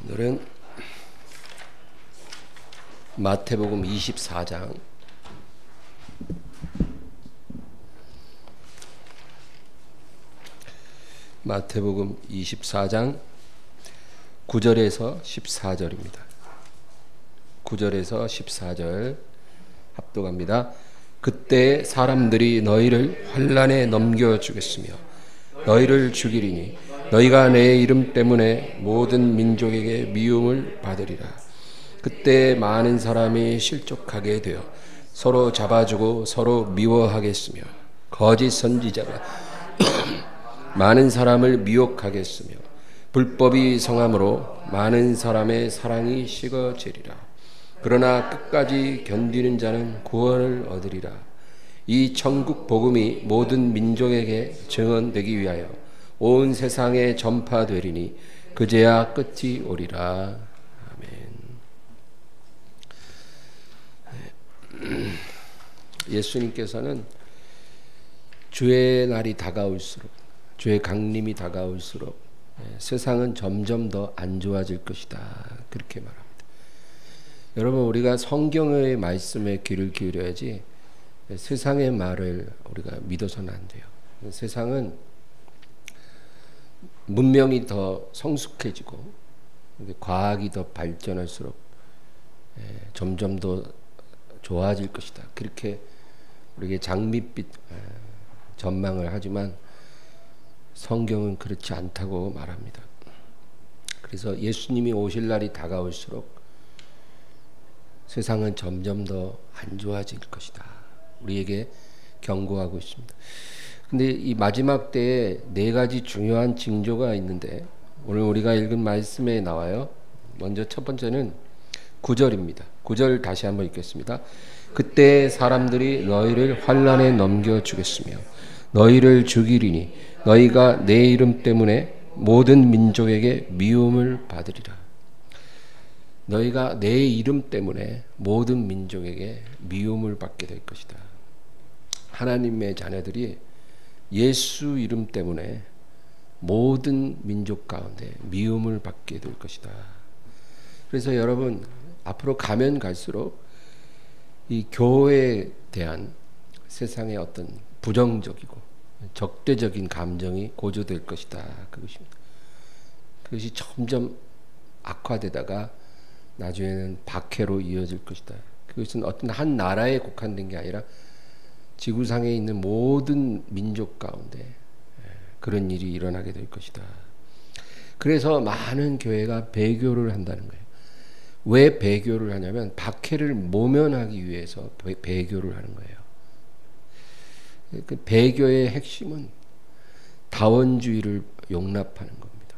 오늘은 마태복음 24장 마태복음 24장 9절에서 14절입니다. 9절에서 14절 합독합니다. 그때 사람들이 너희를 환난에 넘겨주겠으며 너희를 죽이리니 너희가 내 이름 때문에 모든 민족에게 미움을 받으리라. 그때 많은 사람이 실족하게 되어 서로 잡아주고 서로 미워하겠으며 거짓 선지자가 많은 사람을 미혹하겠으며 불법이 성함으로 많은 사람의 사랑이 식어지리라. 그러나 끝까지 견디는 자는 구원을 얻으리라. 이 천국 복음이 모든 민족에게 증언되기 위하여 온 세상에 전파되리니 그제야 끝이 오리라. 아멘. 예수님께서는 주의 날이 다가올수록, 주의 강림이 다가올수록 세상은 점점 더 안 좋아질 것이다, 그렇게 말합니다. 여러분, 우리가 성경의 말씀에 귀를 기울여야지 세상의 말을 우리가 믿어서는 안 돼요. 세상은 문명이 더 성숙해지고 과학이 더 발전할수록 점점 더 좋아질 것이다, 그렇게 우리에게 장밋빛 전망을 하지만 성경은 그렇지 않다고 말합니다. 그래서 예수님이 오실 날이 다가올수록 세상은 점점 더 안 좋아질 것이다, 우리에게 경고하고 있습니다. 근데 이 마지막 때에 네 가지 중요한 징조가 있는데 오늘 우리가 읽은 말씀에 나와요. 먼저 첫 번째는 9절입니다. 9절 다시 한번 읽겠습니다. 그때 사람들이 너희를 환난에 넘겨주겠으며 너희를 죽이리니 너희가 내 이름 때문에 모든 민족에게 미움을 받으리라. 너희가 내 이름 때문에 모든 민족에게 미움을 받게 될 것이다. 하나님의 자녀들이 예수 이름 때문에 모든 민족 가운데 미움을 받게 될 것이다. 그래서 여러분, 앞으로 가면 갈수록 이 교회에 대한 세상의 어떤 부정적이고 적대적인 감정이 고조될 것이다, 그것입니다. 그것이 점점 악화되다가 나중에는 박해로 이어질 것이다. 그것은 어떤 한 나라에 국한된 게 아니라 지구상에 있는 모든 민족 가운데 그런 일이 일어나게 될 것이다. 그래서 많은 교회가 배교를 한다는 거예요. 왜 배교를 하냐면 박해를 모면하기 위해서 배교를 하는 거예요. 그 배교의 핵심은 다원주의를 용납하는 겁니다.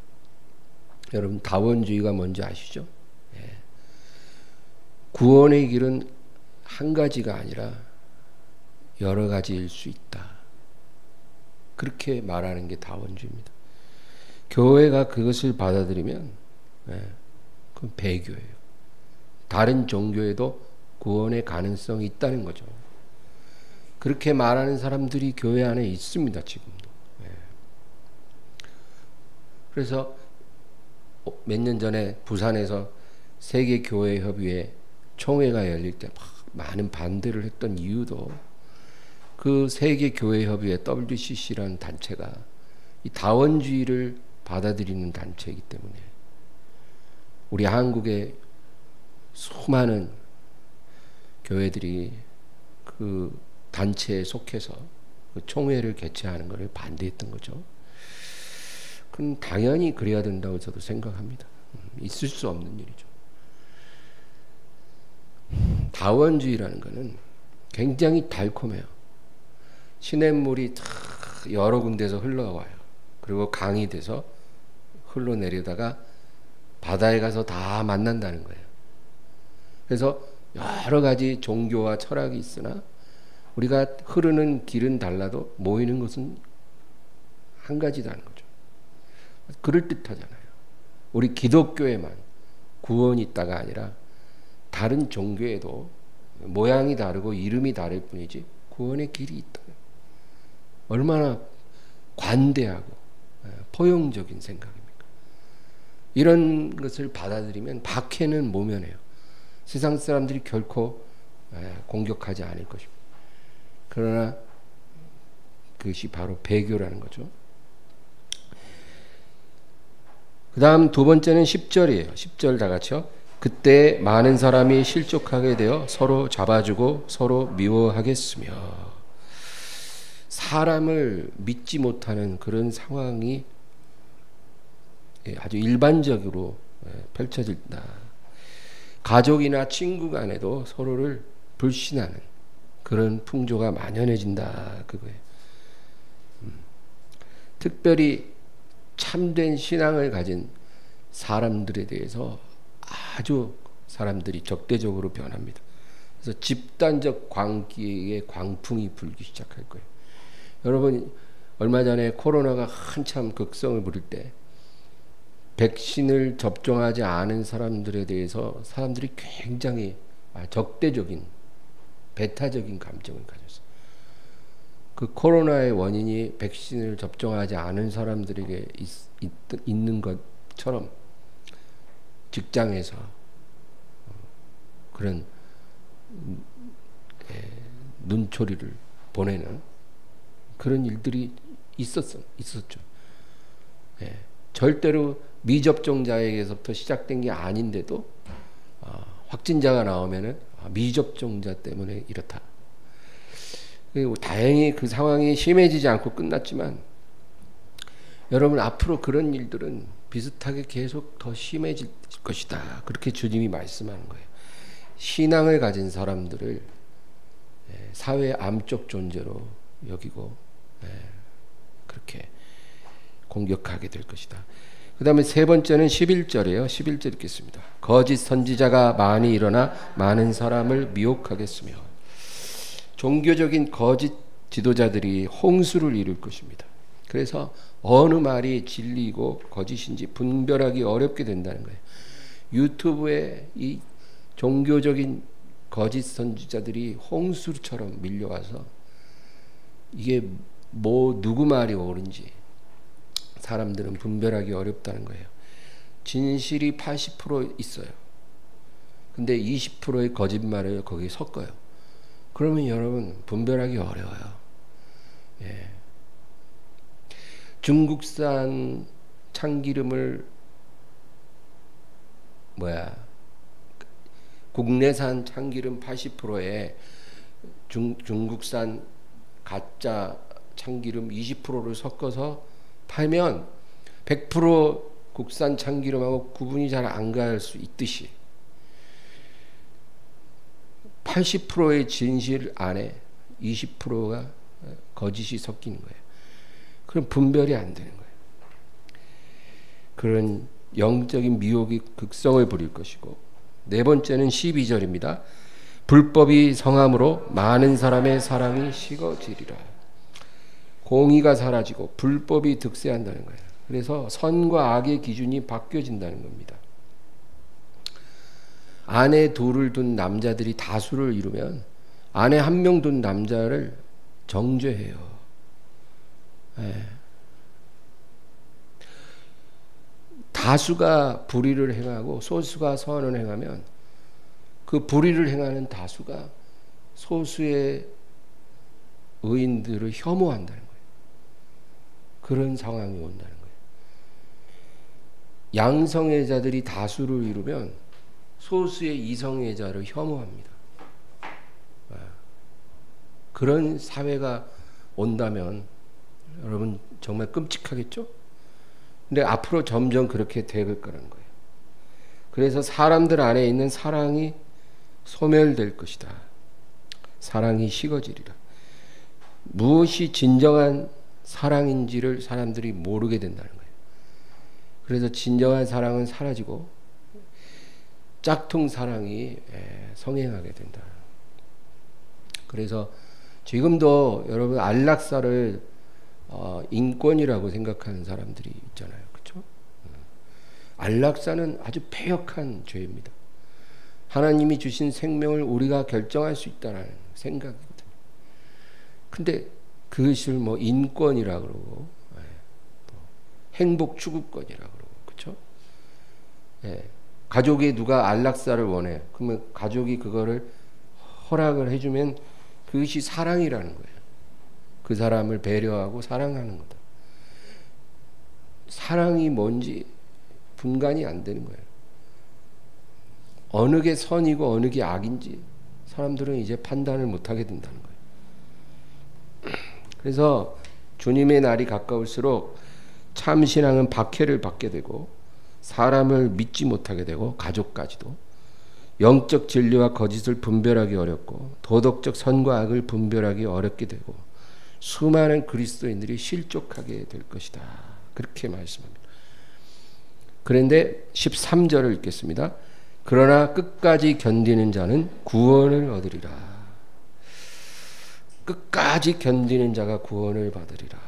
여러분, 다원주의가 뭔지 아시죠? 구원의 길은 한 가지가 아니라 여러 가지일 수 있다, 그렇게 말하는 게 다원주의입니다. 교회가 그것을 받아들이면 그건 배교예요. 다른 종교에도 구원의 가능성이 있다는 거죠. 그렇게 말하는 사람들이 교회 안에 있습니다, 지금도. 그래서 몇 년 전에 부산에서 세계교회협의회 총회가 열릴 때 많은 반대를 했던 이유도 그 세계교회협의회 WCC라는 단체가 이 다원주의를 받아들이는 단체이기 때문에 우리 한국의 수많은 교회들이 그 단체에 속해서 그 총회를 개최하는 것을 반대했던 거죠. 그건 당연히 그래야 된다고 저도 생각합니다. 있을 수 없는 일이죠. 다원주의라는 것은 굉장히 달콤해요. 시냇물이 여러 군데서 흘러와요. 그리고 강이 돼서 흘러내려다가 바다에 가서 다 만난다는 거예요. 그래서 여러 가지 종교와 철학이 있으나 우리가 흐르는 길은 달라도 모이는 것은 한 가지라는 거죠. 그럴듯하잖아요. 우리 기독교에만 구원이 있다가 아니라 다른 종교에도 모양이 다르고 이름이 다를 뿐이지 구원의 길이 있다. 얼마나 관대하고 포용적인 생각입니까? 이런 것을 받아들이면 박해는 모면해요. 세상 사람들이 결코 공격하지 않을 것입니다. 그러나 그것이 바로 배교라는 거죠. 그 다음 두 번째는 10절이에요. 10절 다 같이요. 그때 많은 사람이 실족하게 되어 서로 잡아주고 서로 미워하겠으며, 사람을 믿지 못하는 그런 상황이 아주 일반적으로 펼쳐진다. 가족이나 친구 간에도 서로를 불신하는 그런 풍조가 만연해진다. 그거예요. 특별히 참된 신앙을 가진 사람들에 대해서 아주 사람들이 적대적으로 변합니다. 그래서 집단적 광기의 광풍이 불기 시작할 거예요. 여러분, 얼마 전에 코로나가 한참 극성을 부릴 때 백신을 접종하지 않은 사람들에 대해서 사람들이 굉장히 적대적인, 배타적인 감정을 가졌어요. 그 코로나의 원인이 백신을 접종하지 않은 사람들에게 있는 것처럼 직장에서 그런 눈초리를 보내는 그런 일들이 있었죠. 절대로 미접종자에게서부터 시작된 게 아닌데도 확진자가 나오면은 미접종자 때문에 이렇다. 그리고 다행히 그 상황이 심해지지 않고 끝났지만, 여러분 앞으로 그런 일들은 비슷하게 계속 더 심해질 것이다. 그렇게 주님이 말씀하는 거예요. 신앙을 가진 사람들을 사회의 암적 존재로 여기고 그렇게 공격하게 될 것이다. 그 다음에 세 번째는 11절이에요. 11절 읽겠습니다. 거짓 선지자가 많이 일어나 많은 사람을 미혹하겠으며, 종교적인 거짓 지도자들이 홍수를 이룰 것입니다. 그래서 어느 말이 진리이고 거짓인지 분별하기 어렵게 된다는 거예요. 유튜브에 이 종교적인 거짓 선지자들이 홍수처럼 밀려와서 이게 누구 말이 옳은지 사람들은 분별하기 어렵다는 거예요. 진실이 80% 있어요. 근데 20%의 거짓말을 거기에 섞어요. 그러면 여러분 분별하기 어려워요. 중국산 참기름을 국내산 참기름 80%에 중국산 가짜 참기름 20%를 섞어서 팔면 100% 국산 참기름하고 구분이 잘 안 갈 수 있듯이 80%의 진실 안에 20%가 거짓이 섞이는 거예요. 그럼 분별이 안 되는 거예요. 그런 영적인 미혹이 극성을 부릴 것이고, 네 번째는 12절입니다. 불법이 성함으로 많은 사람의 사랑이 식어지리라. 공의가 사라지고 불법이 득세한다는 거예요. 그래서 선과 악의 기준이 바뀌어진다는 겁니다. 아내 둘을 둔 남자들이 다수를 이루면 아내 한 명 둔 남자를 정죄해요. 다수가 불의를 행하고 소수가 선을 행하면 그 불의를 행하는 다수가 소수의 의인들을 혐오한다는 거예요. 그런 상황이 온다는 거예요. 양성애자들이 다수를 이루면 소수의 이성애자를 혐오합니다. 그런 사회가 온다면 여러분 정말 끔찍하겠죠? 근데 앞으로 점점 그렇게 될 거라는 거예요. 그래서 사람들 안에 있는 사랑이 소멸될 것이다. 사랑이 식어지리라. 무엇이 진정한 사랑인지를 사람들이 모르게 된다는 거예요. 그래서 진정한 사랑은 사라지고 짝퉁 사랑이 성행하게 된다. 그래서 지금도 여러분 안락사를 인권이라고 생각하는 사람들이 있잖아요. 그렇죠? 안락사는 아주 패역한 죄입니다. 하나님이 주신 생명을 우리가 결정할 수 있다는 생각이거든요. 근데 그것을 인권이라고 그러고 행복 추구권이라고 그러고, 그렇죠? 예. 가족이 누가 안락사를 원해. 그러면 가족이 그거를 허락을 해주면 그것이 사랑이라는 거예요. 그 사람을 배려하고 사랑하는 거다. 사랑이 뭔지 분간이 안 되는 거예요. 어느 게 선이고 어느 게 악인지 사람들은 이제 판단을 못하게 된다는 거예요. 그래서 주님의 날이 가까울수록 참 신앙은 박해를 받게 되고 사람을 믿지 못하게 되고 가족까지도 영적 진리와 거짓을 분별하기 어렵고 도덕적 선과 악을 분별하기 어렵게 되고 수많은 그리스도인들이 실족하게 될 것이다. 그렇게 말씀합니다. 그런데 13절을 읽겠습니다. 그러나 끝까지 견디는 자는 구원을 얻으리라. 끝까지 견디는 자가 구원을 받으리라.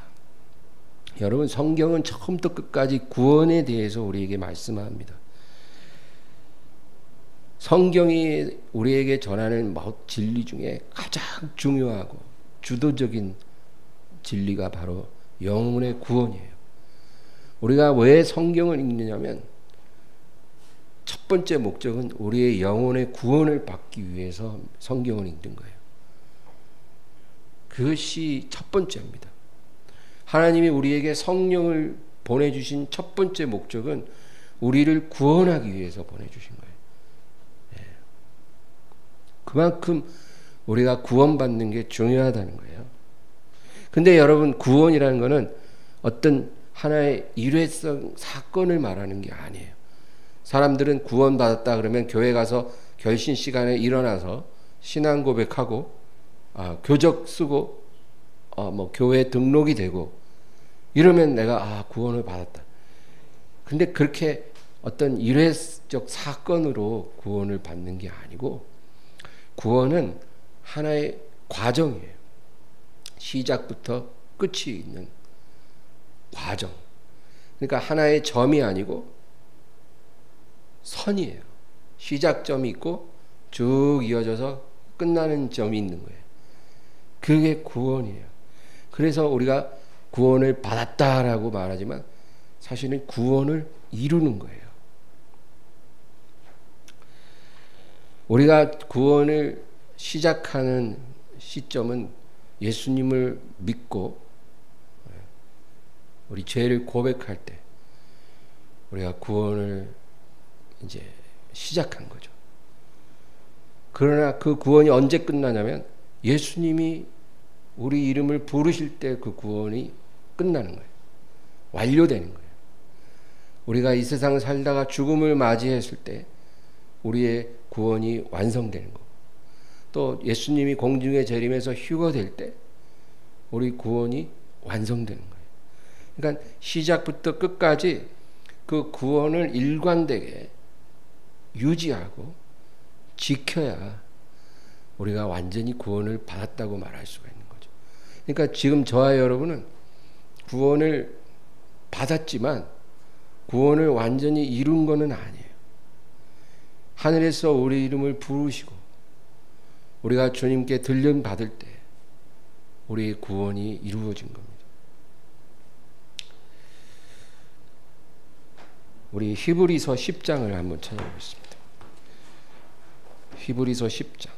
여러분, 성경은 처음부터 끝까지 구원에 대해서 우리에게 말씀합니다. 성경이 우리에게 전하는 진리 중에 가장 중요하고 주도적인 진리가 바로 영혼의 구원이에요. 우리가 왜 성경을 읽느냐면 첫 번째 목적은 우리의 영혼의 구원을 받기 위해서 성경을 읽는 거예요. 그것이 첫 번째입니다. 하나님이 우리에게 성령을 보내주신 첫 번째 목적은 우리를 구원하기 위해서 보내주신 거예요. 그만큼 우리가 구원받는 게 중요하다는 거예요. 근데 여러분, 구원이라는 것은 어떤 하나의 일회성 사건을 말하는 게 아니에요. 사람들은 구원받았다 그러면 교회 가서 결신 시간에 일어나서 신앙 고백하고 교적 쓰고 뭐 교회 등록이 되고 이러면 내가 구원을 받았다. 근데 그렇게 어떤 일회적 사건으로 구원을 받는 게 아니고 구원은 하나의 과정이에요. 시작부터 끝이 있는 과정. 그러니까 하나의 점이 아니고 선이에요. 시작점이 있고 쭉 이어져서 끝나는 점이 있는 거예요. 그게 구원이에요. 그래서 우리가 구원을 받았다라고 말하지만 사실은 구원을 이루는 거예요. 우리가 구원을 시작하는 시점은 예수님을 믿고 우리 죄를 고백할 때 우리가 구원을 이제 시작한 거죠. 그러나 그 구원이 언제 끝나냐면 예수님이 우리 이름을 부르실 때 그 구원이 끝나는 거예요. 완료되는 거예요. 우리가 이 세상을 살다가 죽음을 맞이했을 때 우리의 구원이 완성되는 거고, 또 예수님이 공중에 재림해서 휴거될 때 우리 구원이 완성되는 거예요. 그러니까 시작부터 끝까지 그 구원을 일관되게 유지하고 지켜야 우리가 완전히 구원을 받았다고 말할 수가 있는 거죠. 그러니까 지금 저와 여러분은 구원을 받았지만 구원을 완전히 이룬 것은 아니에요. 하늘에서 우리 이름을 부르시고 우리가 주님께 들림 받을 때 우리의 구원이 이루어진 겁니다. 우리 히브리서 10장을 한번 찾아보겠습니다. 히브리서 10장.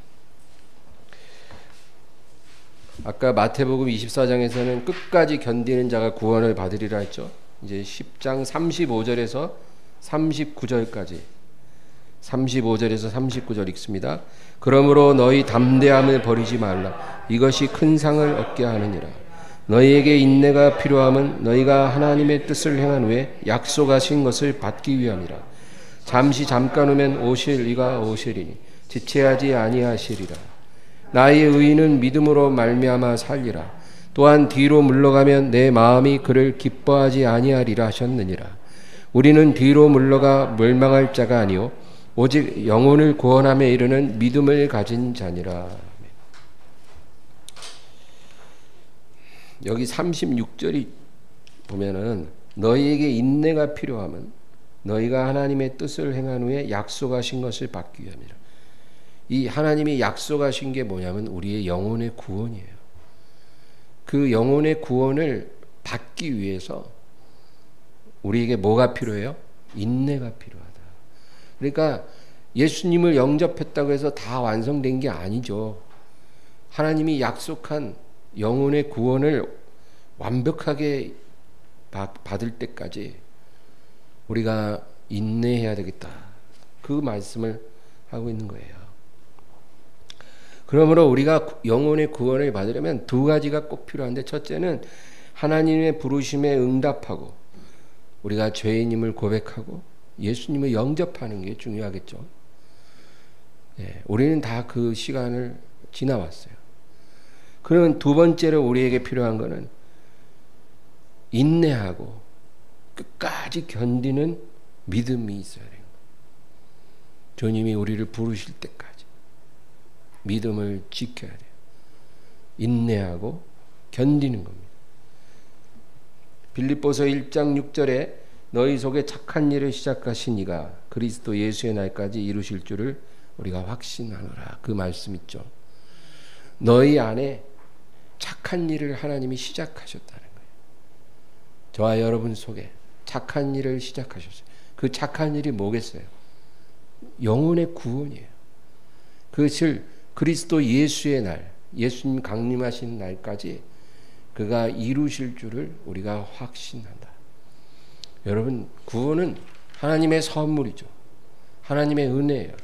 아까 마태복음 24장에서는 끝까지 견디는 자가 구원을 받으리라 했죠. 이제 10장 35절에서 39절까지 35절에서 39절 읽습니다. 그러므로 너희 담대함을 버리지 말라. 이것이 큰 상을 얻게 하느니라. 너희에게 인내가 필요함은 너희가 하나님의 뜻을 행한 후에 약속하신 것을 받기 위함이라. 잠깐 후면 오실 이가 오시리니 지체하지 아니하시리라. 나의 의인은 믿음으로 말미암아 살리라. 또한 뒤로 물러가면 내 마음이 그를 기뻐하지 아니하리라 하셨느니라. 우리는 뒤로 물러가 멸망할 자가 아니요 오직 영혼을 구원함에 이르는 믿음을 가진 자니라. 여기 36절이 보면은 너희에게 인내가 필요하면 너희가 하나님의 뜻을 행한 후에 약속하신 것을 받기 위함이라. 이 하나님이 약속하신 게 뭐냐면 우리의 영혼의 구원이에요. 그 영혼의 구원을 받기 위해서 우리에게 뭐가 필요해요? 인내가 필요하다. 그러니까 예수님을 영접했다고 해서 다 완성된 게 아니죠. 하나님이 약속한 영혼의 구원을 완벽하게 받을 때까지 우리가 인내해야 되겠다. 그 말씀을 하고 있는 거예요. 그러므로 우리가 영혼의 구원을 받으려면 두 가지가 꼭 필요한데, 첫째는 하나님의 부르심에 응답하고 우리가 죄인임을 고백하고 예수님을 영접하는 게 중요하겠죠. 우리는 다 그 시간을 지나왔어요. 그러면 두 번째로 우리에게 필요한 것은 인내하고 끝까지 견디는 믿음이 있어야 돼요. 주님이 우리를 부르실 때까지 믿음을 지켜야 돼요. 인내하고 견디는 겁니다. 빌립보서 1장 6절에 너희 속에 착한 일을 시작하신 이가 그리스도 예수의 날까지 이루실 줄을 우리가 확신하노라. 그 말씀 있죠. 너희 안에 착한 일을 하나님이 시작하셨다는 거예요. 저와 여러분 속에 착한 일을 시작하셨어요. 그 착한 일이 뭐겠어요? 영혼의 구원이에요. 그것을 그리스도 예수의 날, 예수님 강림하신 날까지 그가 이루실 줄을 우리가 확신한다. 여러분, 구원은 하나님의 선물이죠. 하나님의 은혜예요.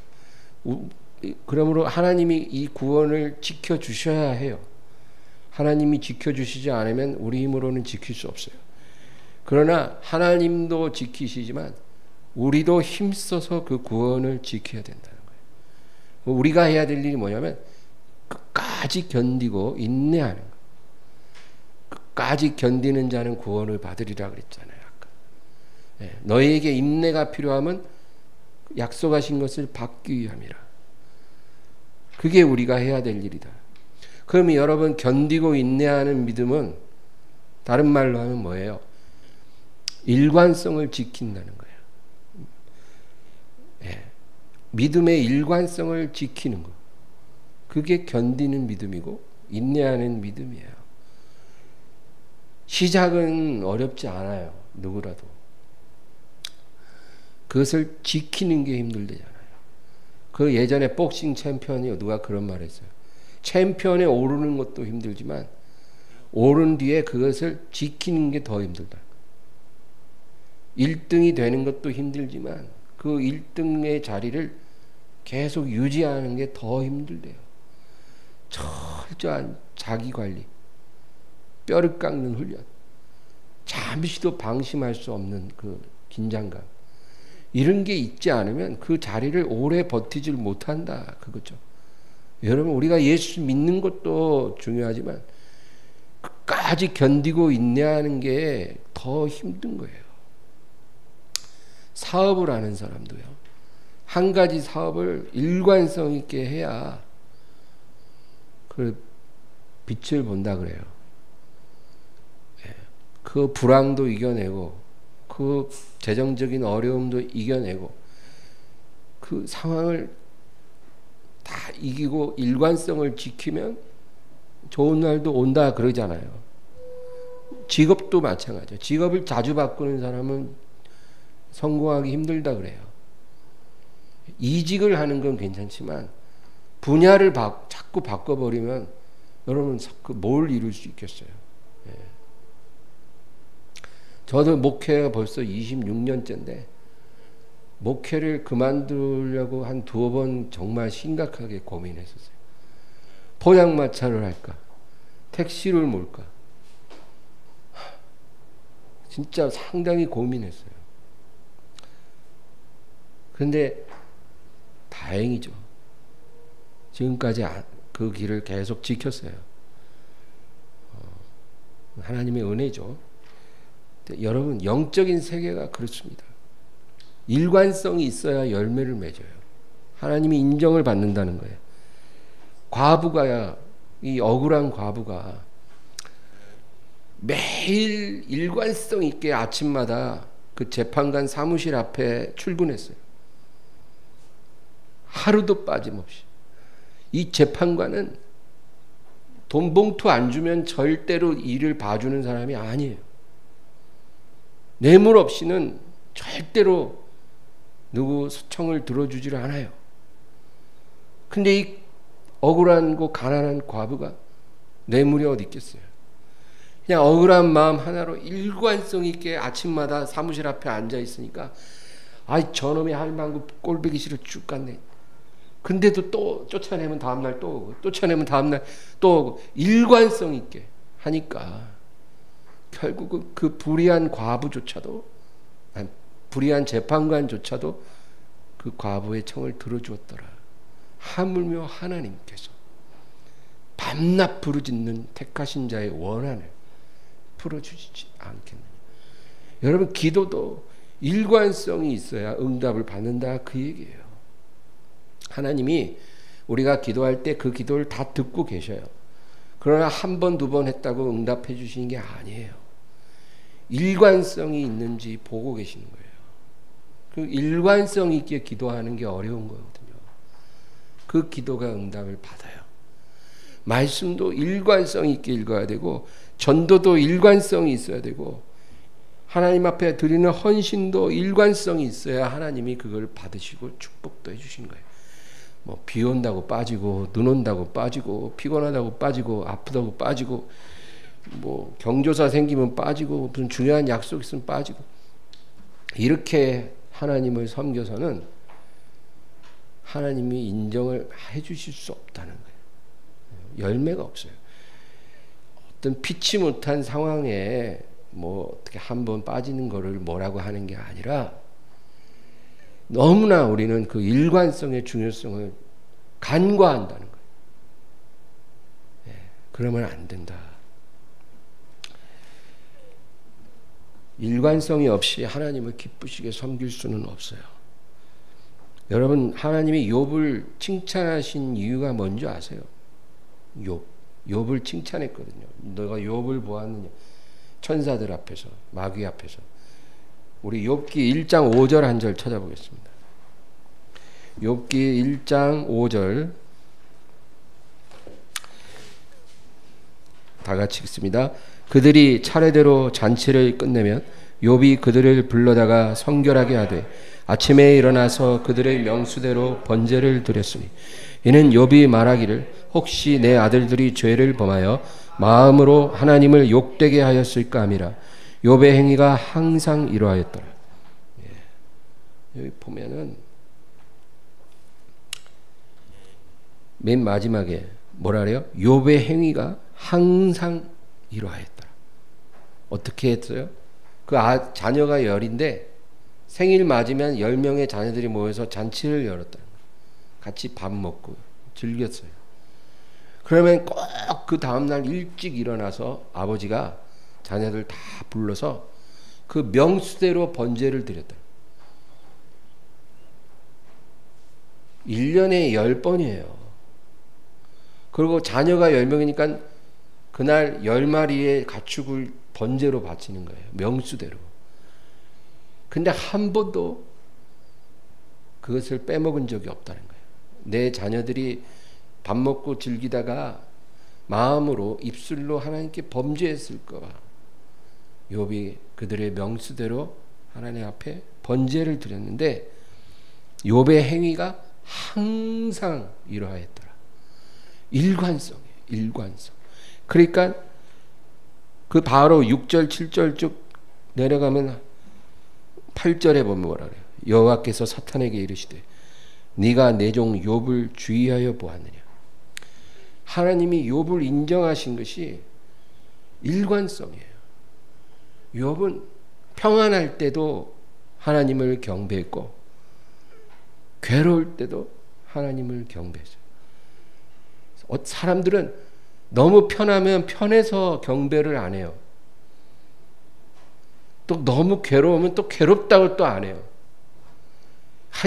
그러므로 하나님이 이 구원을 지켜주셔야 해요. 하나님이 지켜주시지 않으면 우리 힘으로는 지킬 수 없어요. 그러나 하나님도 지키시지만 우리도 힘써서 그 구원을 지켜야 된다는 거예요. 우리가 해야 될 일이 뭐냐면 끝까지 견디고 인내하는 거예요. 끝까지 견디는 자는 구원을 받으리라 그랬잖아요. 아까. 너희에게 인내가 필요하면 약속하신 것을 받기 위함이라. 그게 우리가 해야 될 일이다. 그러면 여러분, 견디고 인내하는 믿음은 다른 말로 하면 뭐예요? 일관성을 지킨다는 거예요. 믿음의 일관성을 지키는 것. 그게 견디는 믿음이고 인내하는 믿음이에요. 시작은 어렵지 않아요. 누구라도. 그것을 지키는 게 힘들대잖아요. 그 예전에 복싱 챔피언이 누가 그런 말 했어요. 챔피언에 오르는 것도 힘들지만 오른 뒤에 그것을 지키는 게 더 힘들다. 1등이 되는 것도 힘들지만 그 1등의 자리를 계속 유지하는 게 더 힘들대요. 철저한 자기관리, 뼈를 깎는 훈련, 잠시도 방심할 수 없는 그 긴장감, 이런 게 있지 않으면 그 자리를 오래 버티질 못한다. 그거죠. 여러분, 우리가 예수 믿는 것도 중요하지만 끝까지 견디고 인내하는 게 더 힘든 거예요. 사업을 하는 사람도요, 한 가지 사업을 일관성 있게 해야 그 빛을 본다 그래요. 그 불황도 이겨내고 그 재정적인 어려움도 이겨내고 그 상황을 다 이기고 일관성을 지키면 좋은 날도 온다 그러잖아요. 직업도 마찬가지예요. 직업을 자주 바꾸는 사람은 성공하기 힘들다 그래요. 이직을 하는 건 괜찮지만 분야를 자꾸 바꿔버리면 여러분 뭘 이룰 수 있겠어요. 저도 목회가 벌써 26년째인데 목회를 그만두려고 한 2번 정말 심각하게 고민했었어요. 포장마차를 할까? 택시를 몰까? 진짜 상당히 고민했어요. 그런데 다행이죠. 지금까지 그 길을 계속 지켰어요. 하나님의 은혜죠. 여러분, 영적인 세계가 그렇습니다. 일관성이 있어야 열매를 맺어요. 하나님이 인정을 받는다는 거예요. 과부가, 이 억울한 과부가 매일 일관성 있게 아침마다 그 재판관 사무실 앞에 출근했어요. 하루도 빠짐없이. 이 재판관은 돈 봉투 안 주면 절대로 일을 봐주는 사람이 아니에요. 뇌물 없이는 절대로 누구 청을 들어주지를 않아요. 근데 이 억울한 고 가난한 과부가 뇌물이 어디 있겠어요. 그냥 억울한 마음 하나로 일관성 있게 아침마다 사무실 앞에 앉아 있으니까 아이 저놈이 할망구 꼴보기 싫어 죽겠네. 근데도 또 쫓아내면 다음날 또 오고 쫓아내면 다음날 또 오고 일관성 있게 하니까 결국은 그 불의한 과부조차도 불의한 재판관조차도 그 과부의 청을 들어주었더라. 하물며 하나님께서 밤낮 부르짖는 택하신 자의 원한을 풀어주시지 않겠느냐. 여러분 기도도 일관성이 있어야 응답을 받는다 그 얘기예요. 하나님이 우리가 기도할 때 그 기도를 다 듣고 계셔요. 그러나 한 번, 두 번 했다고 응답해 주시는 게 아니에요. 일관성이 있는지 보고 계시는 거예요. 그 일관성 있게 기도하는 게 어려운 거거든요. 그 기도가 응답을 받아요. 말씀도 일관성 있게 읽어야 되고 전도도 일관성이 있어야 되고 하나님 앞에 드리는 헌신도 일관성이 있어야 하나님이 그걸 받으시고 축복도 해주신 거예요. 뭐 비 온다고 빠지고 눈 온다고 빠지고 피곤하다고 빠지고 아프다고 빠지고 뭐 경조사 생기면 빠지고 무슨 중요한 약속 있으면 빠지고 이렇게 하나님을 섬겨서는 하나님이 인정을 해주실 수 없다는 거예요. 열매가 없어요. 어떤 피치 못한 상황에 뭐 어떻게 한번 빠지는 거를 뭐라고 하는 게 아니라 너무나 우리는 그 일관성의 중요성을 간과한다는 거예요. 그러면 안 된다. 일관성이 없이 하나님을 기쁘시게 섬길 수는 없어요. 여러분 하나님이 욥을 칭찬하신 이유가 뭔지 아세요? 욥을 칭찬했거든요. 너가 욥을 보았느냐? 천사들 앞에서 마귀 앞에서. 우리 욥기 1장 5절 한 절 찾아보겠습니다. 욥기 1장 5절 다 같이 읽습니다. 그들이 차례대로 잔치를 끝내면 욥이 그들을 불러다가 성결하게 하되 아침에 일어나서 그들의 명수대로 번제를 드렸으니 이는 욥이 말하기를 혹시 내 아들들이 죄를 범하여 마음으로 하나님을 욕되게 하였을까 함이라. 욥의 행위가 항상 이러하였더라. 여기 보면은 맨 마지막에 뭐라 그래요? 욥의 행위가 항상 이러하였더라. 어떻게 했어요? 그 자녀가 10인데 생일 맞으면 10명의 자녀들이 모여서 잔치를 열었다. 같이 밥 먹고 즐겼어요. 그러면 꼭 그 다음날 일찍 일어나서 아버지가 자녀들 다 불러서 그 명수대로 번제를 드렸다. 1년에 10번이에요. 그리고 자녀가 10명이니까 그날 10마리의 가축을 번제로 바치는 거예요. 명수대로. 근데 한 번도 그것을 빼먹은 적이 없다는 거예요. 내 자녀들이 밥 먹고 즐기다가 마음으로 입술로 하나님께 범죄했을까 봐 욥이 그들의 명수대로 하나님 앞에 번제를 드렸는데 욥의 행위가 항상 이러하였더라. 일관성이에요. 일관성. 그러니까 그 바로 6절 7절 쭉 내려가면 8절에 보면 뭐라 그래요? 여호와께서 사탄에게 이르시되 네가 내 종 욥을 주의하여 보았느냐. 하나님이 욥을 인정하신 것이 일관성이에요. 욥은 평안할 때도 하나님을 경배했고 괴로울 때도 하나님을 경배했어요. 사람들은 너무 편하면 편해서 경배를 안 해요. 또 너무 괴로우면 또 괴롭다고 또 안 해요.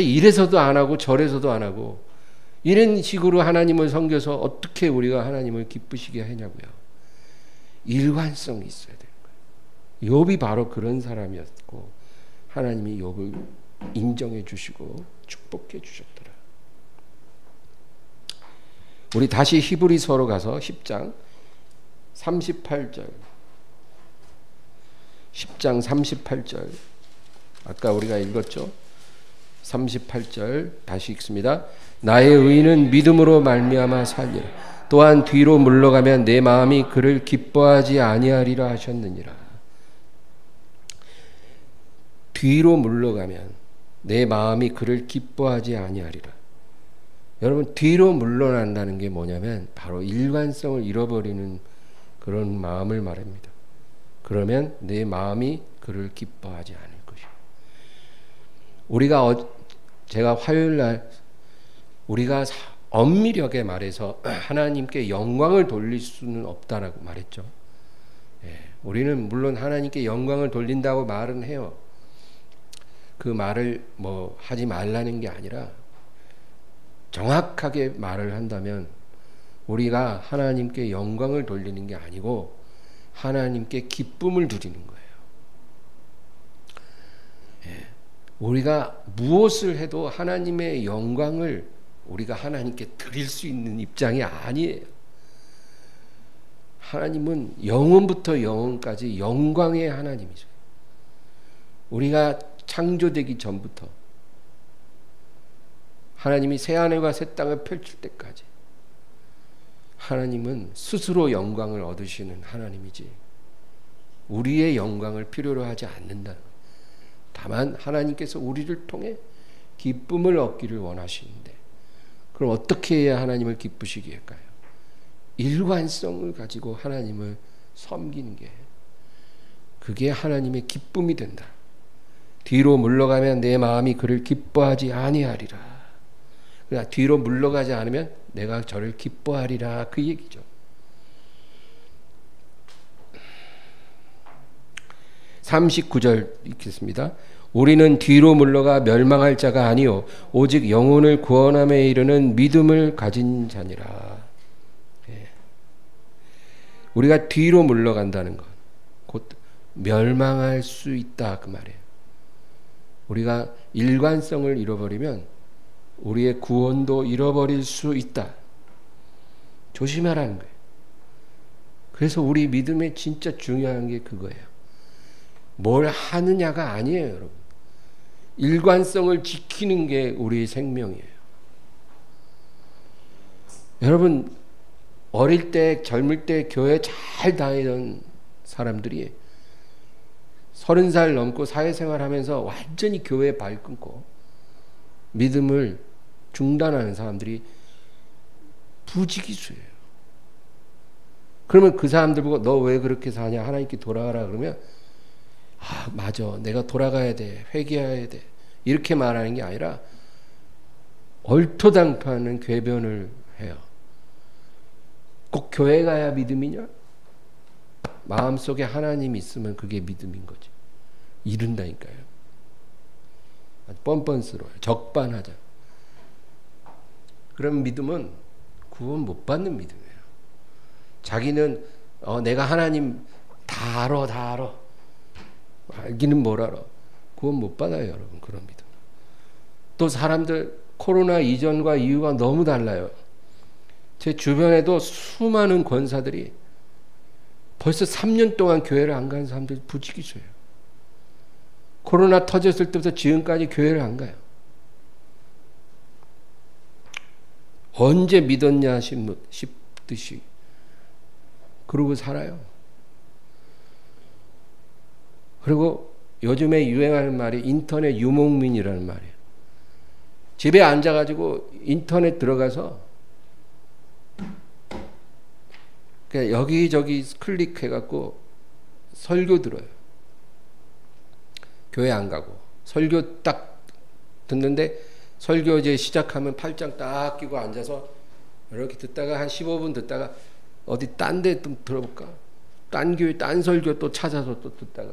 이래서도 안 하고 저래서도 안 하고 이런 식으로 하나님을 섬겨서 어떻게 우리가 하나님을 기쁘시게 하냐고요. 일관성이 있어야 되는 거예요. 욥이 바로 그런 사람이었고 하나님이 욥을 인정해 주시고 축복해 주셨더라. 우리 다시 히브리서로 가서 10장 38절 10장 38절 아까 우리가 읽었죠. 38절 다시 읽습니다. 나의 의인은 믿음으로 말미암아 살리라. 또한 뒤로 물러가면 내 마음이 그를 기뻐하지 아니하리라 하셨느니라. 뒤로 물러가면 내 마음이 그를 기뻐하지 아니하리라. 여러분, 뒤로 물러난다는 게 뭐냐면 바로 일관성을 잃어버리는 그런 마음을 말합니다. 그러면 내 마음이 그를 기뻐하지 않을 것이요. 우리가 제가 화요일 날 우리가 엄밀하게 말해서 하나님께 영광을 돌릴 수는 없다라고 말했죠. 우리는 물론 하나님께 영광을 돌린다고 말은 해요. 그 말을 뭐 하지 말라는 게 아니라 정확하게 말을 한다면 우리가 하나님께 영광을 돌리는 게 아니고 하나님께 기쁨을 드리는 거예요. 우리가 무엇을 해도 하나님의 영광을 우리가 하나님께 드릴 수 있는 입장이 아니에요. 하나님은 영원부터 영원까지 영광의 하나님이죠. 우리가 창조되기 전부터 하나님이 새하늘과 새 땅을 펼칠 때까지 하나님은 스스로 영광을 얻으시는 하나님이지 우리의 영광을 필요로 하지 않는다. 다만 하나님께서 우리를 통해 기쁨을 얻기를 원하시는데 그럼 어떻게 해야 하나님을 기쁘시게 할까요? 일관성을 가지고 하나님을 섬기는 게 그게 하나님의 기쁨이 된다. 뒤로 물러가면 내 마음이 그를 기뻐하지 아니하리라. 그러니까 뒤로 물러가지 않으면 내가 저를 기뻐하리라 그 얘기죠. 39절 읽겠습니다. 우리는 뒤로 물러가 멸망할 자가 아니요 오직 영혼을 구원함에 이르는 믿음을 가진 자니라. 우리가 뒤로 물러간다는 것 곧 멸망할 수 있다 그 말이에요. 우리가 일관성을 잃어버리면 우리의 구원도 잃어버릴 수 있다. 조심하라는 거예요. 그래서 우리 믿음에 진짜 중요한 게 그거예요. 뭘 하느냐가 아니에요, 여러분. 일관성을 지키는 게 우리의 생명이에요. 여러분, 어릴 때, 젊을 때 교회 잘 다니던 사람들이 30살 넘고 사회생활 하면서 완전히 교회에 발 끊고 믿음을 중단하는 사람들이 부지기수예요. 그러면 그 사람들 보고 너 왜 그렇게 사냐? 하나님께 돌아가라 그러면 아, 맞아. 내가 돌아가야 돼. 회개해야 돼. 이렇게 말하는 게 아니라 얼토당토하는 궤변을 해요. 꼭 교회 가야 믿음이냐? 마음속에 하나님 있으면 그게 믿음인 거지. 이른다니까요. 뻔뻔스러워요. 적반하장. 그런 믿음은 구원 못 받는 믿음이에요. 자기는 내가 하나님 다 알아. 알기는 뭘 알아. 구원 못 받아요, 여러분. 그런 믿음. 또 사람들 코로나 이전과 이후가 너무 달라요. 제 주변에도 수많은 권사들이 벌써 3년 동안 교회를 안 가는 사람들이 부지기수예요. 코로나 터졌을 때부터 지금까지 교회를 안 가요. 언제 믿었냐 싶듯이 그러고 살아요. 그리고 요즘에 유행하는 말이 인터넷 유목민이라는 말이에요. 집에 앉아가지고 인터넷 들어가서 그냥 여기저기 클릭해갖고 설교 들어요. 교회 안 가고 설교 딱 듣는데 설교 이제 시작하면 팔짱 딱 끼고 앉아서 이렇게 듣다가 한 15분 듣다가 어디 딴 데 좀 들어볼까? 딴 교회 딴 설교 또 찾아서 또 듣다가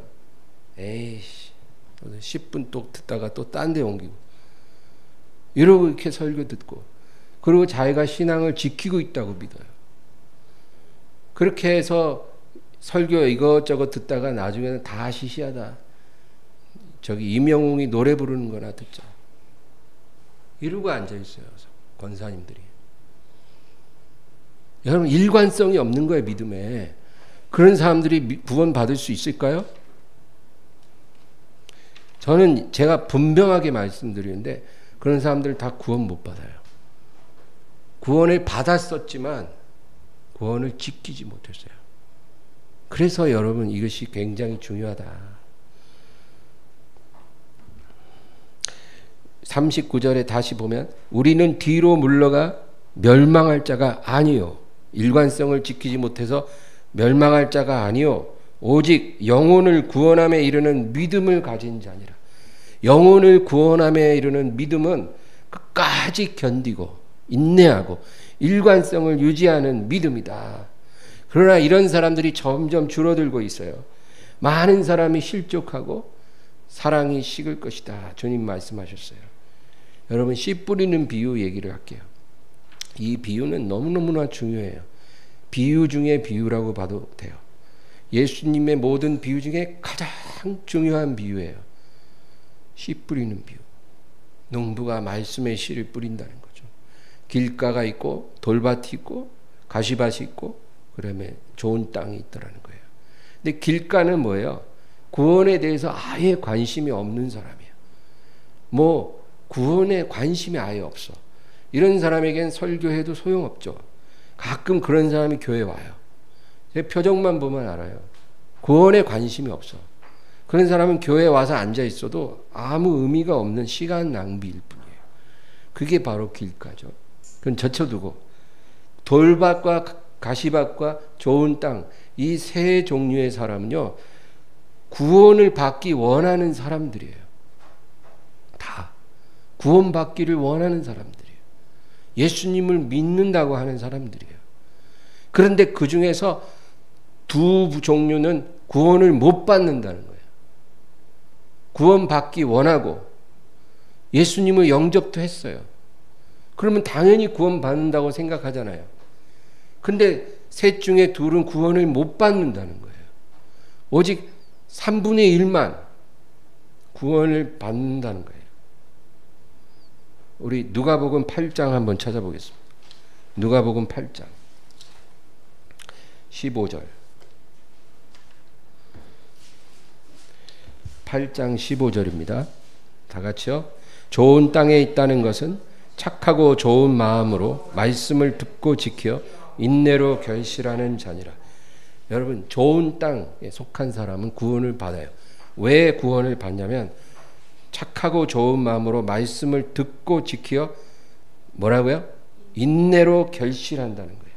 에이씨 10분 또 듣다가 또 딴 데 옮기고 이러고 이렇게 설교 듣고 그리고 자기가 신앙을 지키고 있다고 믿어요. 그렇게 해서 설교 이것저것 듣다가 나중에는 다 시시하다. 저기 임영웅이 노래 부르는 거나 듣자. 이러고 앉아있어요. 권사님들이. 여러분 일관성이 없는 거예요. 믿음에. 그런 사람들이 구원 받을 수 있을까요? 저는 제가 분명하게 말씀드리는데 그런 사람들 다 구원 못 받아요. 구원을 받았었지만 구원을 지키지 못했어요. 그래서 여러분 이것이 굉장히 중요하다. 39절에 다시 보면 우리는 뒤로 물러가 멸망할 자가 아니요 일관성을 지키지 못해서 멸망할 자가 아니요 오직 영혼을 구원함에 이르는 믿음을 가진 자니라. 영혼을 구원함에 이르는 믿음은 끝까지 견디고 인내하고 일관성을 유지하는 믿음이다. 그러나 이런 사람들이 점점 줄어들고 있어요. 많은 사람이 실족하고 사랑이 식을 것이다. 주님 말씀하셨어요. 여러분 씨 뿌리는 비유 얘기를 할게요. 이 비유는 너무너무나 중요해요. 비유 중에 비유라고 봐도 돼요. 예수님의 모든 비유 중에 가장 중요한 비유예요. 씨 뿌리는 비유. 농부가 말씀의 씨를 뿌린다는 거죠. 길가가 있고 돌밭이 있고 가시밭이 있고 그다음에 좋은 땅이 있더라는 거예요. 근데 길가는 뭐예요? 구원에 대해서 아예 관심이 없는 사람이에요. 뭐 구원에 관심이 아예 없어. 이런 사람에겐 설교해도 소용없죠. 가끔 그런 사람이 교회 와요. 제 표정만 보면 알아요. 구원에 관심이 없어. 그런 사람은 교회에 와서 앉아 있어도 아무 의미가 없는 시간 낭비일 뿐이에요. 그게 바로 길가죠. 그건 젖혀두고 돌밭과 가시밭과 좋은 땅, 이 세 종류의 사람은요 구원을 받기 원하는 사람들이에요. 다 구원받기를 원하는 사람들이에요. 예수님을 믿는다고 하는 사람들이에요. 그런데 그 중에서 두 종류는 구원을 못 받는다는 거예요. 구원받기 원하고 예수님을 영접도 했어요. 그러면 당연히 구원받는다고 생각하잖아요. 근데 셋 중에 둘은 구원을 못 받는다는 거예요. 오직 3분의 1만 구원을 받는다는 거예요. 우리 누가복음 8장 한번 찾아보겠습니다. 누가복음 8장 15절 8장 15절입니다. 다 같이요. 좋은 땅에 있다는 것은 착하고 좋은 마음으로 말씀을 듣고 지켜 인내로 결실하는 자니라. 여러분 좋은 땅에 속한 사람은 구원을 받아요. 왜 구원을 받냐면 착하고 좋은 마음으로 말씀을 듣고 지켜 뭐라고요? 인내로 결실한다는 거예요.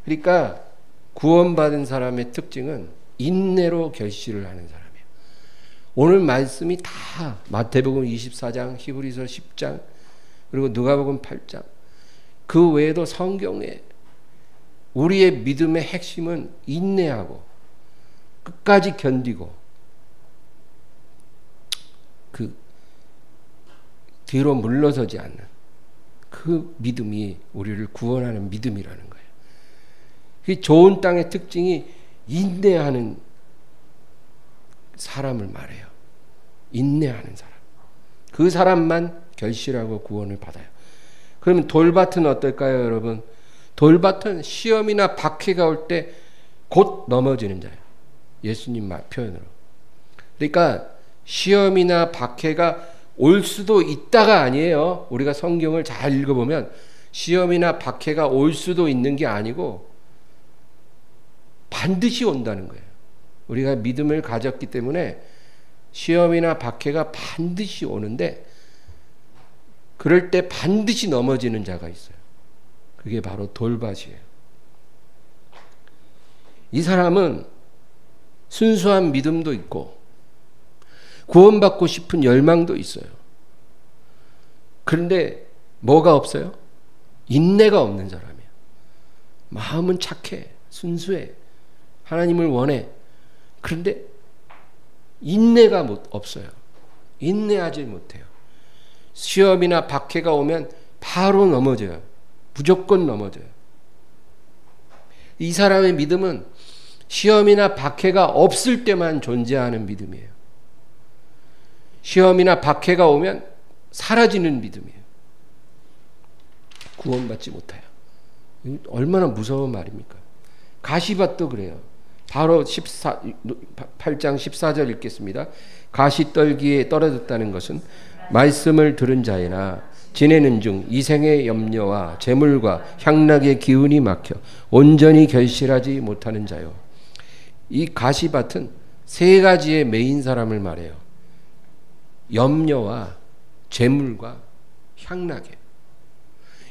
그러니까 구원받은 사람의 특징은 인내로 결실을 하는 사람이에요. 오늘 말씀이 다 마태복음 24장, 히브리서 10장, 그리고 누가복음 8장, 그 외에도 성경에 우리의 믿음의 핵심은 인내하고 끝까지 견디고 그 뒤로 물러서지 않는 그 믿음이 우리를 구원하는 믿음이라는 거예요. 그 좋은 땅의 특징이 인내하는 사람을 말해요. 인내하는 사람. 그 사람만 결실하고 구원을 받아요. 그러면 돌밭은 어떨까요, 여러분? 돌밭은 시험이나 박해가 올 때 곧 넘어지는 자예요. 예수님 말 표현으로. 그러니까 시험이나 박해가 올 수도 있다가 아니에요. 우리가 성경을 잘 읽어보면 시험이나 박해가 올 수도 있는 게 아니고 반드시 온다는 거예요. 우리가 믿음을 가졌기 때문에 시험이나 박해가 반드시 오는데 그럴 때 반드시 넘어지는 자가 있어요. 그게 바로 돌밭이에요. 이 사람은 순수한 믿음도 있고 구원받고 싶은 열망도 있어요. 그런데 뭐가 없어요? 인내가 없는 사람이에요. 마음은 착해, 순수해, 하나님을 원해. 그런데 인내가 없어요. 인내하지 못해요. 시험이나 박해가 오면 바로 넘어져요. 무조건 넘어져요. 이 사람의 믿음은 시험이나 박해가 없을 때만 존재하는 믿음이에요. 시험이나 박해가 오면 사라지는 믿음이에요. 구원받지 못해요. 얼마나 무서운 말입니까? 가시밭도 그래요. 바로 8장 14절 읽겠습니다. 가시떨기에 떨어졌다는 것은 말씀을 들은 자이나 지내는 중 이생의 염려와 재물과 향락의 기운이 막혀 온전히 결실하지 못하는 자요. 이 가시밭은 세 가지의 메인 사람을 말해요. 염려와 재물과 향락이에요.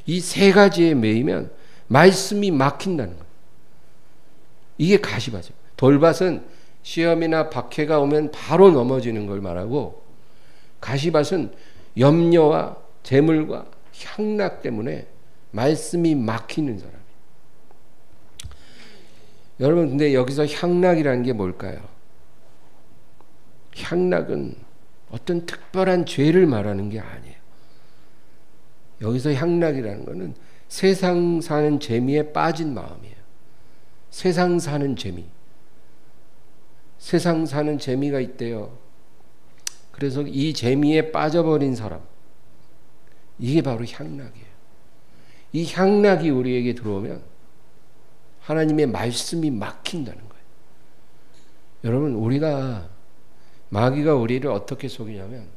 이 세 가지에 매이면 말씀이 막힌다는 거예요. 이게 가시밭이에요. 돌밭은 시험이나 박해가 오면 바로 넘어지는 걸 말하고, 가시밭은 염려와 재물과 향락 때문에 말씀이 막히는 사람이에요. 여러분, 근데 여기서 향락이라는 게 뭘까요? 향락은 어떤 특별한 죄를 말하는 게 아니에요. 여기서 향락이라는 것은 세상 사는 재미에 빠진 마음이에요. 세상 사는 재미. 세상 사는 재미가 있대요. 그래서 이 재미에 빠져버린 사람, 이게 바로 향락이에요. 이 향락이 우리에게 들어오면 하나님의 말씀이 막힌다는 거예요. 여러분, 마귀가 우리를 어떻게 속이냐면,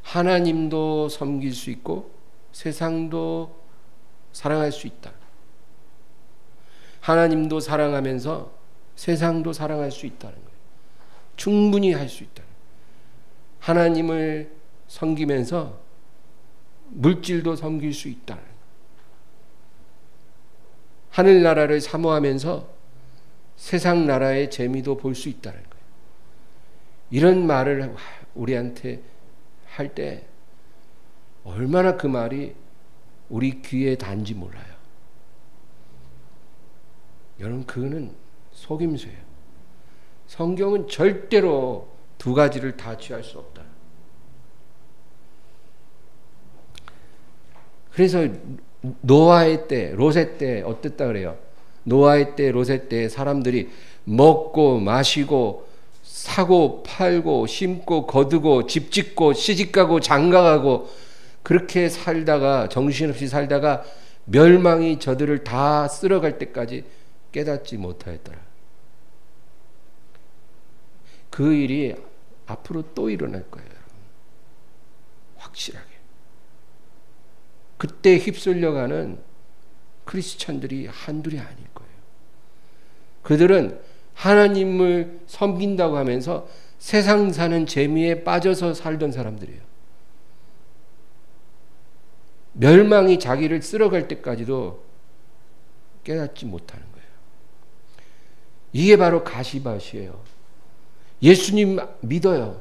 하나님도 섬길 수 있고 세상도 사랑할 수 있다. 하나님도 사랑하면서 세상도 사랑할 수 있다는 거예요. 충분히 할 수 있다. 하나님을 섬기면서 물질도 섬길 수 있다. 하늘나라를 사모하면서 세상 나라의 재미도 볼 수 있다는 거예요. 이런 말을 우리한테 할 때 얼마나 그 말이 우리 귀에 단지 몰라요. 여러분, 그거는 속임수예요. 성경은 절대로 두 가지를 다 취할 수 없다. 그래서 노아의 때, 롯의 때 어땠다 그래요? 노아의 때, 롯의 때 사람들이 먹고 마시고 사고 팔고 심고 거두고 집 짓고 시집가고 장가가고 그렇게 살다가, 정신없이 살다가 멸망이 저들을 다 쓸어갈 때까지 깨닫지 못하였더라. 그 일이 앞으로 또 일어날 거예요, 여러분. 확실하게. 그때 휩쓸려가는 크리스찬들이 한둘이 아닐 거예요. 그들은 하나님을 섬긴다고 하면서 세상 사는 재미에 빠져서 살던 사람들이에요. 멸망이 자기를 쓸어갈 때까지도 깨닫지 못하는 거예요. 이게 바로 가시밭이에요. 예수님 믿어요.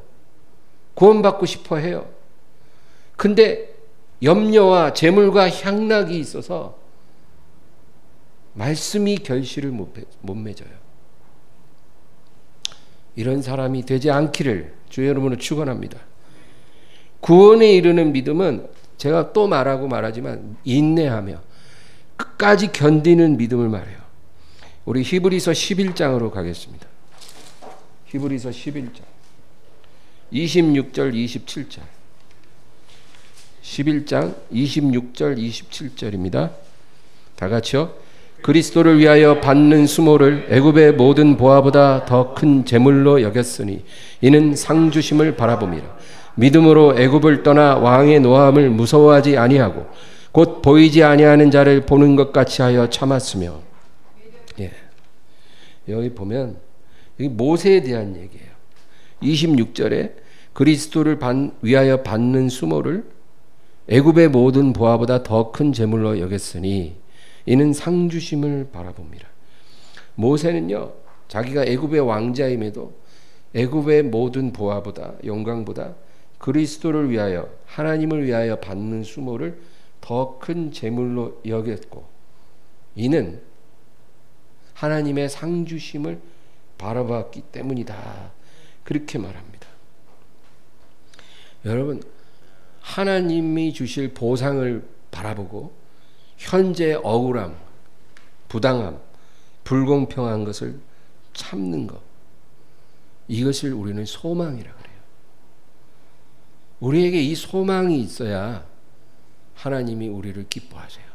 구원받고 싶어 해요. 근데 염려와 재물과 향락이 있어서 말씀이 결실을 못 맺어요. 이런 사람이 되지 않기를 주의 이름으로 축원합니다. 구원에 이르는 믿음은 제가 또 말하지만 인내하며 끝까지 견디는 믿음을 말해요. 우리 히브리서 11장으로 가겠습니다. 히브리서 11장 26절 27절 11장 26절 27절입니다. 다 같이요. 그리스도를 위하여 받는 수모를 애굽의 모든 보화보다 더 큰 재물로 여겼으니 이는 상 주심을 바라봄이라. 믿음으로 애굽을 떠나 왕의 노함을 무서워하지 아니하고 곧 보이지 아니하는 자를 보는 것 같이 하여 참았으며. 예. 여기 보면 여기 모세에 대한 얘기예요. 26절에 그리스도를 위하여 받는 수모를 애굽의 모든 보화보다 더 큰 재물로 여겼으니 이는 상 주심을 바라봅니다. 모세는요, 자기가 애굽의 왕자임에도 애굽의 모든 보화보다, 영광보다 그리스도를 위하여, 하나님을 위하여 받는 수모를 더 큰 재물로 여겼고 이는 하나님의 상 주심을 바라봤기 때문이다. 그렇게 말합니다. 여러분, 하나님이 주실 보상을 바라보고 현재 억울함, 부당함, 불공평한 것을 참는 것, 이것을 우리는 소망이라 그래요. 우리에게 이 소망이 있어야 하나님이 우리를 기뻐하세요.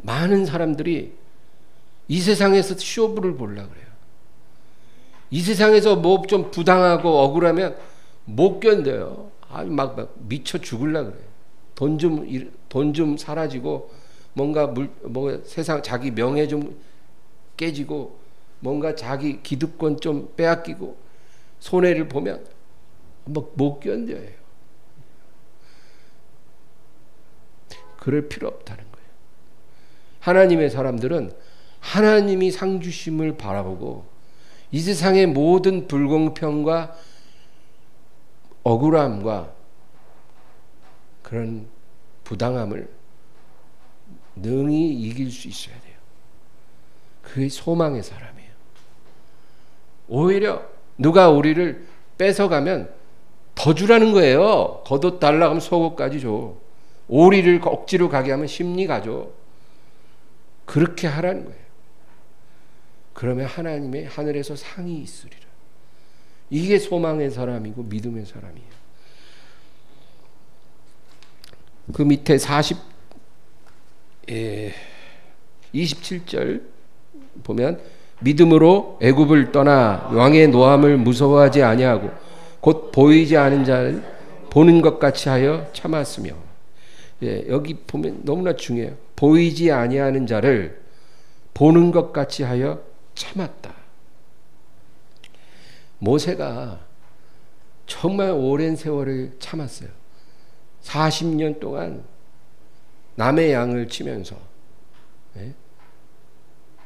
많은 사람들이 이 세상에서 쇼부를 보려고 그래요. 이 세상에서 뭐 좀 부당하고 억울하면 못 견뎌요. 막 미쳐 죽을라 그래요. 돈 좀 사라지고 뭔가 세상 자기 명예 좀 깨지고 뭔가 자기 기득권 좀 빼앗기고 손해를 보면 못 견뎌요. 그럴 필요 없다는 거예요. 하나님의 사람들은 하나님이 상 주심을 바라보고 이 세상의 모든 불공평과 억울함과 그런 부당함을 능히 이길 수 있어야 돼요. 그게 소망의 사람이에요. 오히려 누가 우리를 뺏어가면 더 주라는 거예요. 겉옷 달라고 하면 속옷까지 줘. 오리를 억지로 가게 하면 심리 가줘. 그렇게 하라는 거예요. 그러면 하나님의 하늘에서 상이 있으리라. 이게 소망의 사람이고 믿음의 사람이에요. 그 밑에 27절 보면 믿음으로 애굽을 떠나 왕의 노함을 무서워하지 아니하고 곧 보이지 않은 자를 보는 것 같이 하여 참았으며, 여기 보면 너무나 중요해요. 보이지 아니하는 자를 보는 것 같이 하여 참았다. 모세가 정말 오랜 세월을 참았어요. 40년 동안 남의 양을 치면서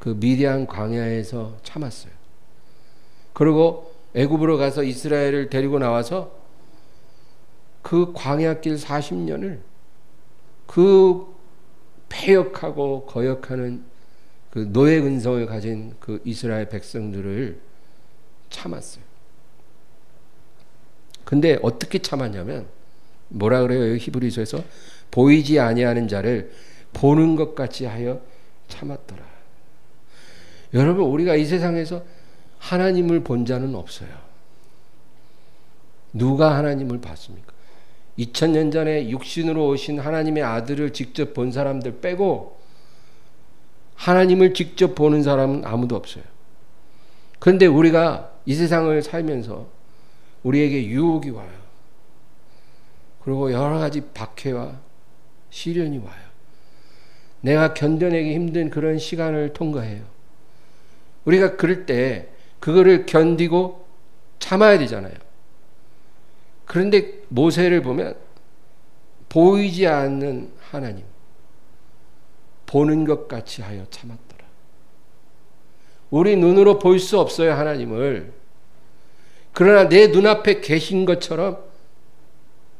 그 미디안 광야에서 참았어요. 그리고 애굽으로 가서 이스라엘을 데리고 나와서 그 광야길 40년을 그 패역하고 거역하는 그 노예 근성을 가진 그 이스라엘 백성들을 참았어요. 근데 어떻게 참았냐면 뭐라 그래요? 여기 히브리서에서 보이지 아니하는 자를 보는 것 같이 하여 참았더라. 여러분, 우리가 이 세상에서 하나님을 본 자는 없어요. 누가 하나님을 봤습니까? 2000년 전에 육신으로 오신 하나님의 아들을 직접 본 사람들 빼고 하나님을 직접 보는 사람은 아무도 없어요. 그런데 우리가 이 세상을 살면서 우리에게 유혹이 와요. 그리고 여러 가지 박해와 시련이 와요. 내가 견뎌내기 힘든 그런 시간을 통과해요. 우리가 그럴 때 그거를 견디고 참아야 되잖아요. 그런데 모세를 보면 보이지 않는 하나님, 보는 것 같이 하여 참았더라. 우리 눈으로 볼 수 없어요, 하나님을. 그러나 내 눈앞에 계신 것처럼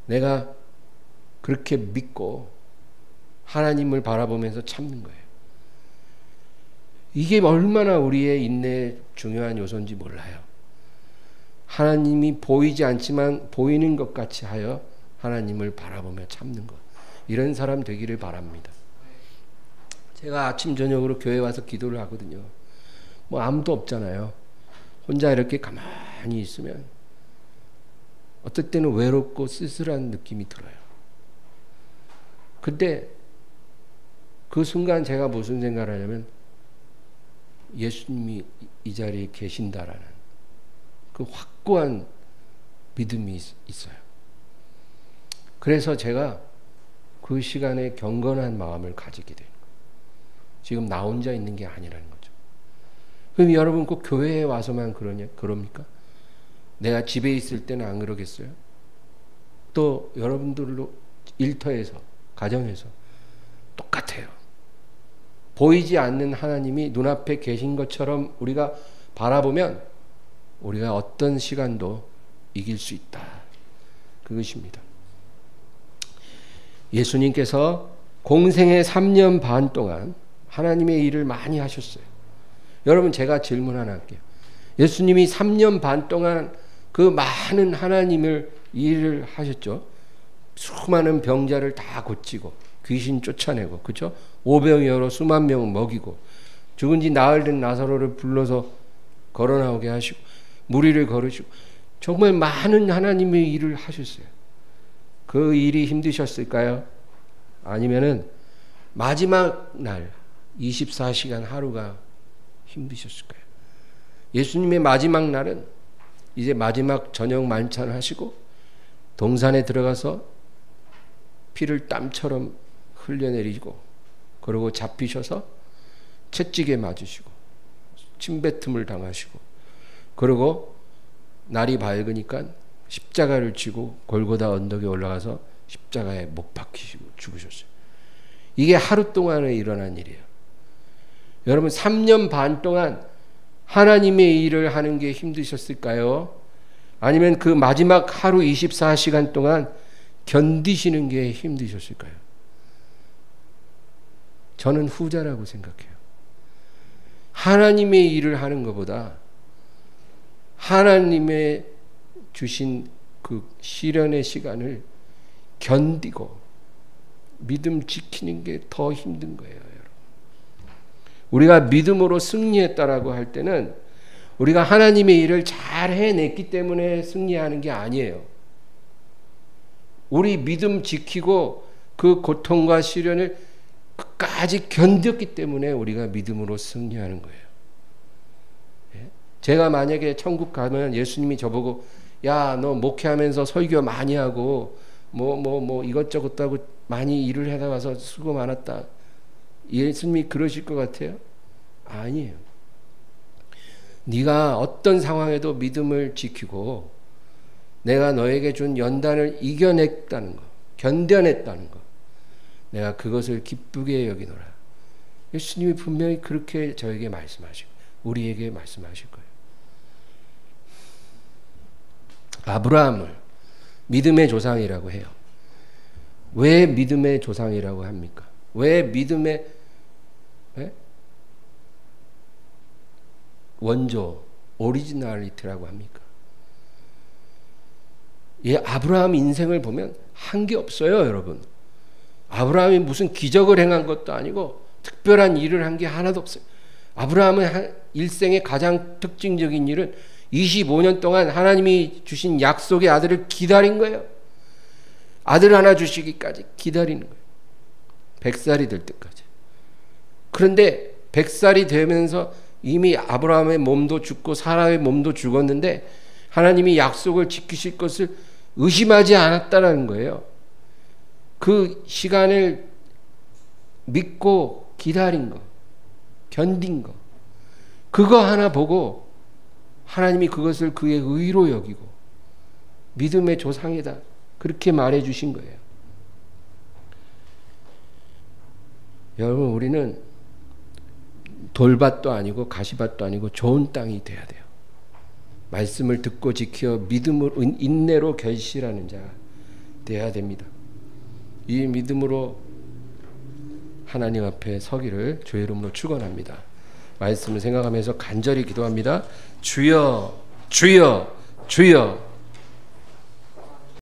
내가 그렇게 믿고 하나님을 바라보면서 참는 거예요. 이게 얼마나 우리의 인내의 중요한 요소인지 몰라요. 하나님이 보이지 않지만 보이는 것 같이 하여 하나님을 바라보며 참는 것. 이런 사람 되기를 바랍니다. 제가 아침 저녁으로 교회 와서 기도를 하거든요. 뭐 아무도 없잖아요. 혼자 이렇게 가만히 있으면 어떨 때는 외롭고 쓸쓸한 느낌이 들어요. 근데 그 순간 제가 무슨 생각을 하냐면 예수님이 이 자리에 계신다라는 그 확고한 믿음이 있어요. 그래서 제가 그 시간에 경건한 마음을 가지게 되는 거예요. 지금 나 혼자 있는 게 아니라는 거죠. 그럼 여러분 꼭 교회에 와서만 그럽니까? 내가 집에 있을 때는 안 그러겠어요? 또 여러분들로 일터에서, 가정에서 똑같아요. 보이지 않는 하나님이 눈앞에 계신 것처럼 우리가 바라보면 우리가 어떤 시간도 이길 수 있다. 그것입니다. 예수님께서 공생의 3년 반 동안 하나님의 일을 많이 하셨어요. 여러분, 제가 질문 하나 할게요. 예수님이 3년 반 동안 그 많은 하나님을 일을 하셨죠. 수많은 병자를 다 고치고 귀신 쫓아내고, 그렇죠? 오병이어로 수만 명을 먹이고, 죽은 지 나흘 된 나사로를 불러서 걸어 나오게 하시고, 무리를 걸으시고, 정말 많은 하나님의 일을 하셨어요. 그 일이 힘드셨을까요? 아니면은 마지막 날 24시간 하루가 힘드셨을까요? 예수님의 마지막 날은 이제 마지막 저녁 만찬을 하시고 동산에 들어가서 피를 땀처럼 흘려내리고 그리고 잡히셔서 채찍에 맞으시고 침뱉음을 당하시고 그리고 날이 밝으니까 십자가를 지고 골고다 언덕에 올라가서 십자가에 못 박히시고 죽으셨어요. 이게 하루 동안에 일어난 일이에요. 여러분 3년 반 동안 하나님의 일을 하는 게 힘드셨을까요? 아니면 그 마지막 하루 24시간 동안 견디시는 게 힘드셨을까요? 저는 후자라고 생각해요. 하나님의 일을 하는 것보다 하나님의 주신 그 시련의 시간을 견디고 믿음 지키는 게 더 힘든 거예요, 여러분. 우리가 믿음으로 승리했다라고 할 때는 우리가 하나님의 일을 잘 해냈기 때문에 승리하는 게 아니에요. 우리 믿음 지키고 그 고통과 시련을 끝까지 견뎠기 때문에 우리가 믿음으로 승리하는 거예요. 제가 만약에 천국 가면 예수님이 저보고 야, 너 목회하면서 설교 많이 하고 뭐 이것저것 하고 많이 일을 해다 와서 수고 많았다. 예수님이 그러실 것 같아요? 아니에요. 네가 어떤 상황에도 믿음을 지키고 내가 너에게 준 연단을 이겨냈다는 거, 견뎌냈다는 거, 내가 그것을 기쁘게 여기노라. 예수님이 분명히 그렇게 저에게 말씀하시고 우리에게 말씀하실 거예요. 아브라함을 믿음의 조상이라고 해요. 왜 믿음의 조상이라고 합니까? 왜 믿음의 원조, 오리지널리티라고 합니까? 아브라함 인생을 보면 한 게 없어요, 여러분. 아브라함이 무슨 기적을 행한 것도 아니고 특별한 일을 한 게 하나도 없어요. 아브라함의 일생의 가장 특징적인 일은 25년 동안 하나님이 주신 약속의 아들을 기다린 거예요. 아들 하나 주시기까지 기다리는 거예요. 100살이 될 때까지. 그런데 100살이 되면서 이미 아브라함의 몸도 죽고 사라의 몸도 죽었는데 하나님이 약속을 지키실 것을 의심하지 않았다는 거예요. 그 시간을 믿고 기다린 거, 견딘 거, 그거 하나 보고 하나님이 그것을 그의 의로 여기고 믿음의 조상이다, 그렇게 말해 주신 거예요. 여러분, 우리는 돌밭도 아니고 가시밭도 아니고 좋은 땅이 돼야 돼요. 말씀을 듣고 지켜 믿음으로 인내로 결실하는 자 돼야 됩니다. 이 믿음으로 하나님 앞에 서기를 주의 이름으로 축원합니다. 말씀을 생각하면서 간절히 기도합니다. 주여, 주여, 주여.